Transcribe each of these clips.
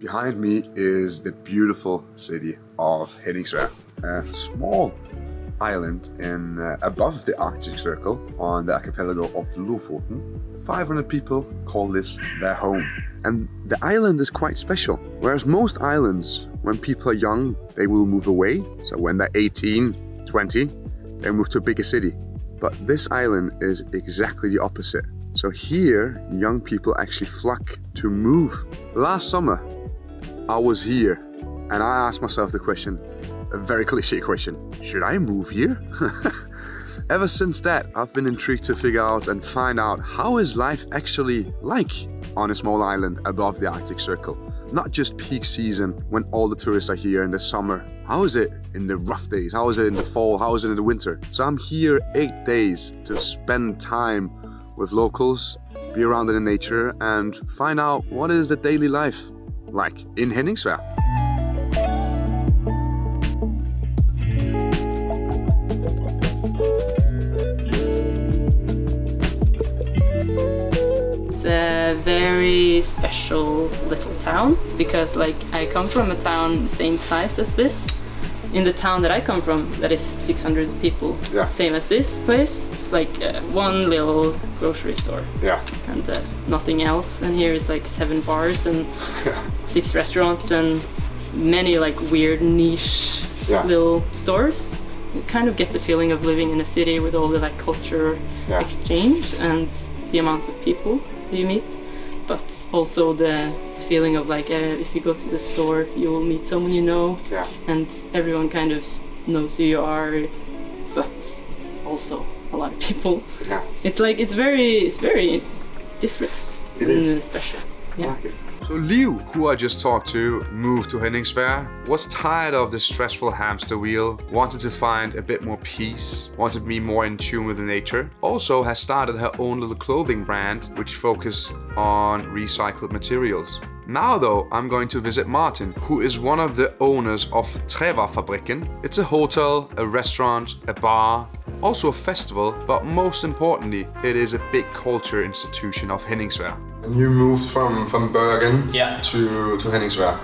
Behind me is the beautiful city of Henningsvær, a small island above the Arctic Circle on the archipelago of Lofoten. 500 people call this their home. And the island is quite special. Whereas most islands, when people are young, they will move away. So when they're 18, 20, they move to a bigger city. But this island is exactly the opposite. So here, young people actually flock to move. Last summer, I was here and I asked myself the question, a very cliche question, should I move here? Ever since that, I've been intrigued to figure out and find out how is life actually like on a small island above the Arctic Circle. Not just peak season when all the tourists are here in the summer. How is it in the rough days? How is it in the fall? How is it in the winter? So I'm here 8 days to spend time with locals, be around in the nature and find out what is the daily life like in Henningsvær. It's a very special little town because I come from a town same size as this. In the town that I come from, that is 600 people, same as this place, one little grocery store, and nothing else. And here is 7 bars and 6 restaurants and many weird niche little stores. You kind of get the feeling of living in a city with all the culture exchange and the amount of people you meet, but also the feeling of if you go to the store you will meet someone you know, and everyone kind of knows who you are, but it's also a lot of people. It's very different. It is special. So Liv, who I just talked to, moved to Henningsvær, was tired of the stressful hamster wheel, wanted to find a bit more peace, wanted to be more in tune with the nature. Also has started her own little clothing brand, which focuses on recycled materials. Now though, I'm going to visit Martin, who is one of the owners of Trævarefabrikken. It's a hotel, a restaurant, a bar, also a festival, but most importantly, it is a big culture institution of Henningsvær. And you moved from Bergen to Henningsvær.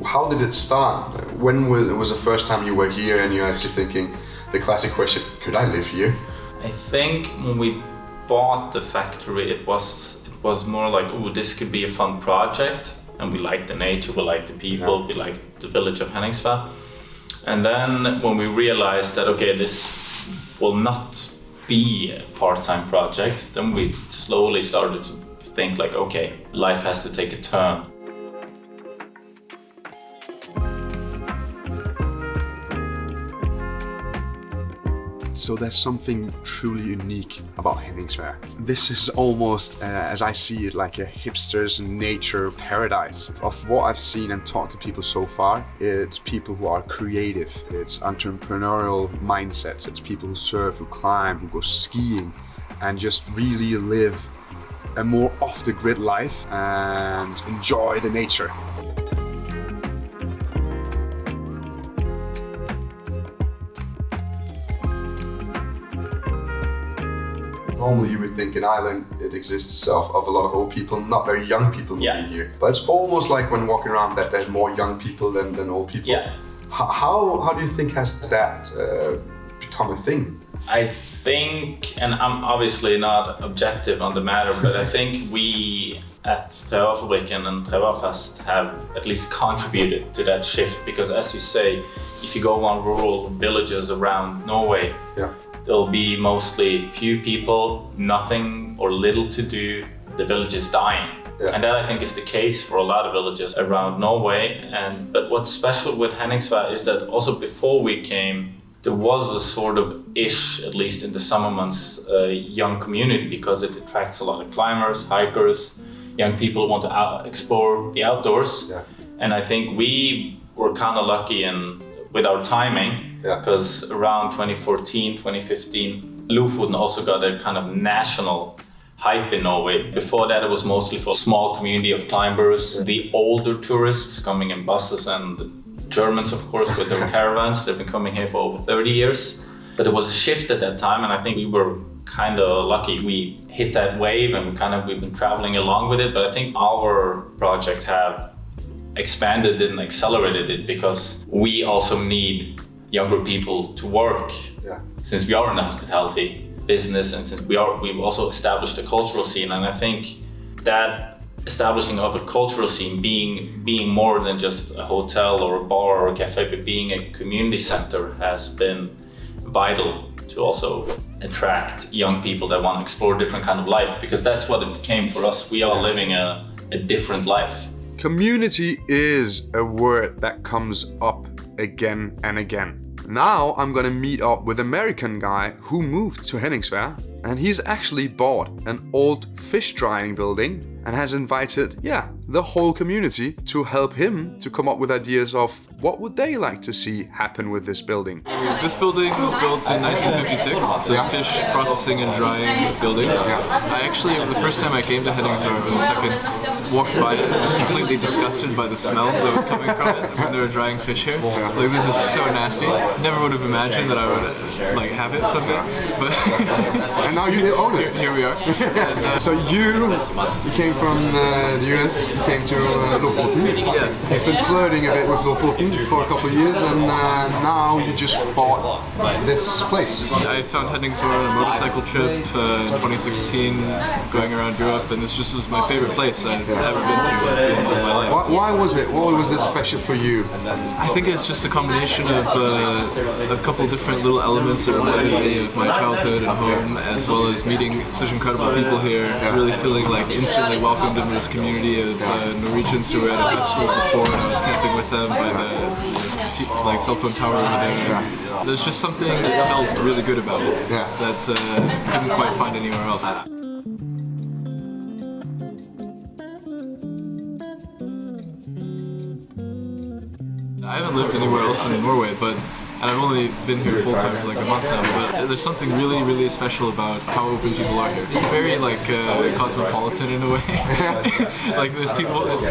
How did it start? When was the first time you were here and you're actually thinking the classic question, could I live here? I think when we bought the factory, it was more oh, this could be a fun project, and we like the nature, we like the people, we like the village of Henningsvær. And then when we realized that okay, this will not be a part-time project, then we slowly started to think okay, life has to take a turn. So there's something truly unique about Henningsvær. This is almost, as I see it, like a hipster's nature paradise. Of what I've seen and talked to people so far, it's people who are creative, it's entrepreneurial mindsets, it's people who surf, who climb, who go skiing, and just really live a more off-the-grid life and enjoy the nature. Normally you would think an island, it exists of a lot of old people, not very young people moving here. But it's almost like when walking around that there's more young people than old people. How do you think has that become a thing? I think, and I'm obviously not objective on the matter, but I think we at Trævarefabrikken and Trævarefest have at least contributed to that shift, because as you say, if you go on rural villages around Norway, there'll be mostly few people, nothing or little to do, the village is dying. And that I think is the case for a lot of villages around Norway. But what's special with Henningsvær is that also before we came, there was a sort of at least in the summer months, young community, because it attracts a lot of climbers, hikers, young people who want to explore the outdoors. And I think we were kind of lucky with our timing, because around 2014, 2015, Lofoten also got a kind of national hype in Norway. Before that, it was mostly for a small community of climbers, the older tourists coming in buses, and the Germans, of course, with their caravans. They've been coming here for over 30 years. But it was a shift at that time, and I think we were kind of lucky. We hit that wave, and we've been traveling along with it. But I think our project have expanded and accelerated it because we also need younger people to work. Since we are in the hospitality business, and since we've also established a cultural scene, and I think that establishing of a cultural scene, being more than just a hotel or a bar or a cafe, but being a community center has been vital to also attract young people that want to explore different kind of life, because that's what it became for us. We are living a different life. Community is a word that comes up again and again. Now I'm gonna meet up with an American guy who moved to Henningsvær, and he's actually bought an old fish drying building and has invited, the whole community to help him to come up with ideas of what would they like to see happen with this building. This building was built in 1956. It's a fish processing and drying building. I actually, the first time I came to Henningsvær, and the second walked by it, I was completely disgusted by the smell that was coming from it when they were drying fish here. Like, this is so nasty. Never would have imagined that I would like have it someday. But and now you own it. Here we are. And, so you came from the US, you came to Lofoten. Yes. You've been flirting a bit with Lofoten for a couple of years, and now you just bought this place. I found Henningsvær on a motorcycle trip in 2016, going around Europe, and this just was my favorite place I've ever been to in my life. Why was it? What was it special for you? I think it's just a combination of a couple different little elements that reminded me of my childhood and home, as well as meeting such incredible people here, really feeling like instantly welcomed into this community of Norwegians who were at a festival before, and I was camping with them by the cell phone tower over there. There's just something that felt really good about it that couldn't quite find anywhere else. I haven't lived anywhere else in Norway, and I've only been here full time for like a month now, but there's something really, really special about how open people are here. It's very like cosmopolitan in a way. Like there's people, it's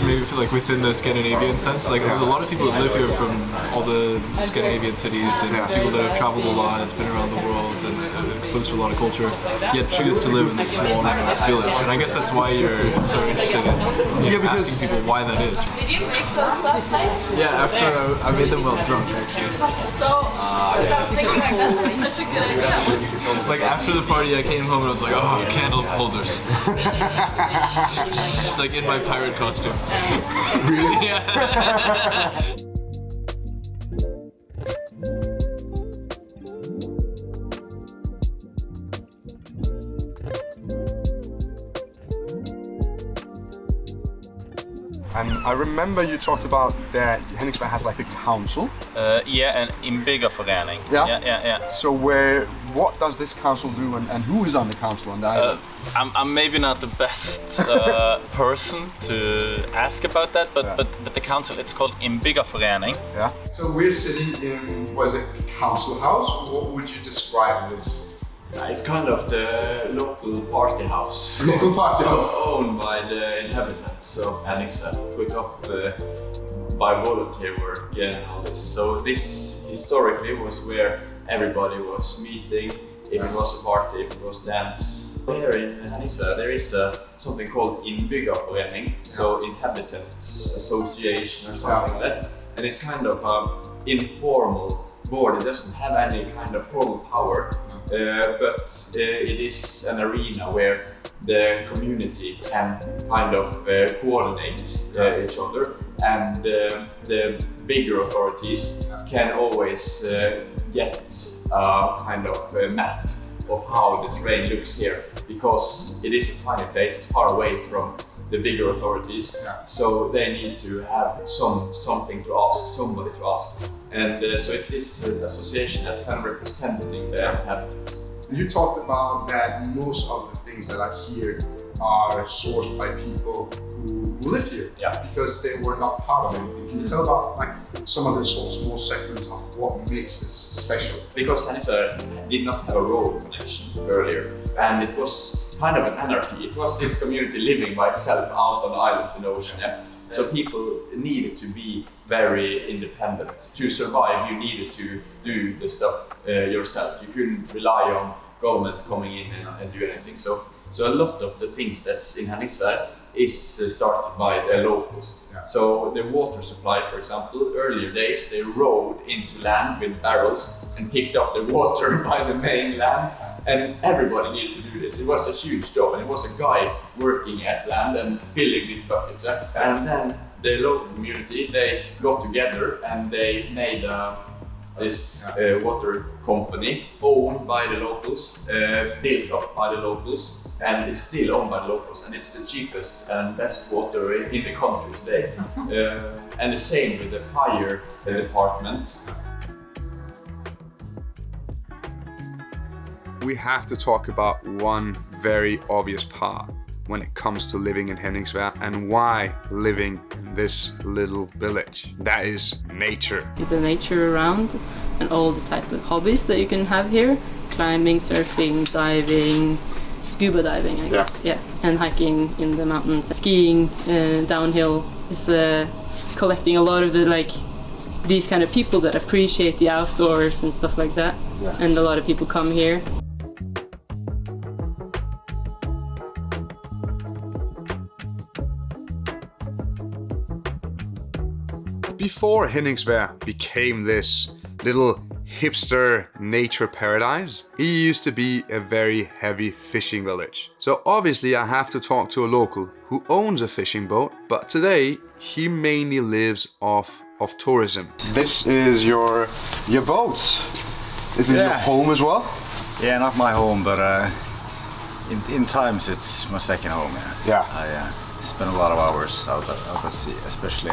maybe like within the Scandinavian sense. Like there's a lot of people that live here from all the Scandinavian cities, and people that have traveled a lot, has been around the world, and exposed to a lot of culture, yet choose to live in this small village. And I guess that's why you're so interested in asking people why that is. Did you make those last night? Yeah, after I made them while drunk actually. That's so. I was thinking like that's such a good idea. Like after the party, I came home and I was like, oh, candle holders. It's like in my pirate costume. Really? Yeah. And I remember you talked about that Henningsvær has like a council. An innbyggerforening. Yeah. So what does this council do, and who is on the council on the island? I'm maybe not the best person to ask about that, but the council, it's called innbyggerforening. Yeah. So we're sitting in, was it council house? What would you describe this? It's kind of the local party house. Local party house? Owned by the inhabitants of Henningsvær, put up by volunteer work and all this. So this historically was where everybody was meeting, if it was a party, if it was dance. Here in Henningsvær there is something called innbyggerforening, so inhabitants association or something like that. And it's kind of informal board. It doesn't have any kind of formal power, but it is an arena where the community can kind of coordinate each other, and the bigger authorities can always get a kind of a map of how the terrain looks here, because it is a tiny place, it's far away from the bigger authorities, so they need to have something to ask, somebody to ask. And so it's this association that's kind of representing the inhabitants. You talked about that most of the things that are here are sourced by people who lived here, because they were not part of anything. Can you tell about like some of the small segments of what makes this special? Because Henningsvær did not have a road connection earlier, and it was kind of an anarchy. It was this community living by itself out on the islands in the ocean. So people needed to be very independent. To survive, you needed to do the stuff yourself. You couldn't rely on government coming in and do anything. So a lot of the things that's in Henningsvær is started by locals. Yeah. So the water supply, for example, earlier days they rowed into land with barrels and picked up the water by the mainland, and everybody needed to do this. It was a huge job, and it was a guy working at land and filling these buckets. And then the local community, they got together and they made this water company owned by the locals, built up by the locals, and it's still owned by the locals, and it's the cheapest and best water in the country today. And the same with the fire department. We have to talk about one very obvious part when it comes to living in Henningsvær and why living in this little village. That is nature. The nature around and all the type of hobbies that you can have here. Climbing, surfing, diving, scuba diving, I guess. Yeah. And hiking in the mountains. Skiing, downhill is collecting a lot of the these kind of people that appreciate the outdoors and stuff like that. Yeah. And a lot of people come here. Before Henningsvær became this little hipster nature paradise, it used to be a very heavy fishing village. So obviously I have to talk to a local who owns a fishing boat, but today he mainly lives off of tourism. This is your boat. Is it your home as well? Yeah, not my home, but in times it's my second home. Yeah. I spend a lot of hours out at sea, especially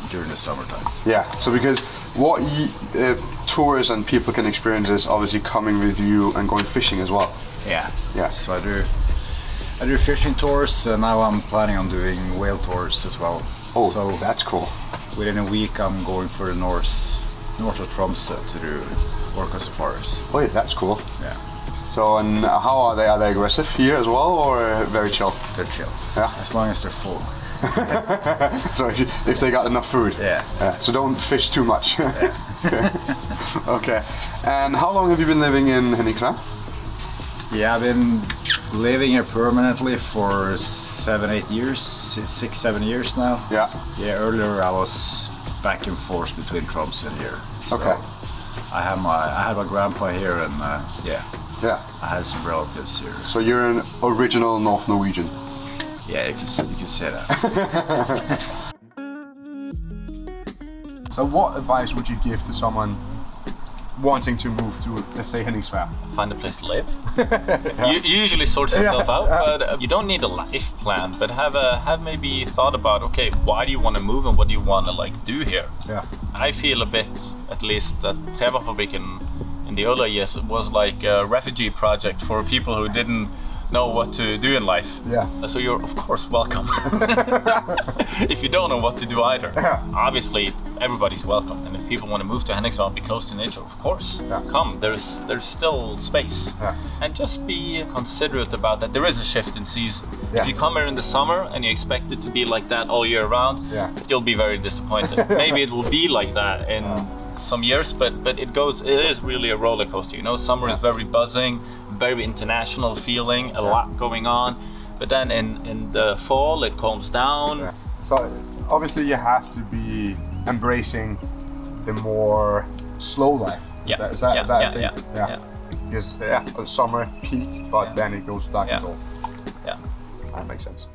during the summertime. Yeah, so because what tourists and people can experience is obviously coming with you and going fishing as well. Yeah. Yeah. So I do fishing tours, and now I'm planning on doing whale tours as well. Oh, so that's cool. Within a week I'm going for the north of Tromsø to do orca safaris. Oh yeah, that's cool. Yeah. So, and how are they? Are they aggressive here as well, or very chill? They're chill. Yeah. As long as they're full. So if they got enough food. Yeah. So don't fish too much. Yeah. Okay. And how long have you been living in Henningsvær? Yeah, I've been living here permanently for 6-7 years now. Yeah. Yeah, earlier I was back and forth between Tromsø and here. So Okay. I had my grandpa here, and Yeah. I had some relatives here. So you're an original North Norwegian. Yeah, you can say that. So what advice would you give to someone wanting to move to, let's say, Henningsvær? Find a place to live. You usually sort yourself out, but you don't need a life plan. But have maybe thought about, okay, why do you want to move and what do you want to do here? Yeah. I feel a bit, at least, that Trävafabriken in the earlier years was like a refugee project for people who didn't know what to do in life. Yeah. So you're of course welcome. If you don't know what to do either, obviously everybody's welcome. And if people want to move to Henningsvær and be close to nature, of course, come. There's still space. Yeah. And just be considerate about that. There is a shift in season. Yeah. If you come here in the summer and you expect it to be like that all year round, you'll be very disappointed. Maybe it will be like that in some years, but it is really a roller coaster. You know, summer is very buzzing, very international feeling, a lot going on. But then in the fall it calms down. Yeah. So obviously you have to be embracing the more slow life. Yeah. Is that a thing? Yeah. Because summer peak, but then it goes back to Yeah. That makes sense.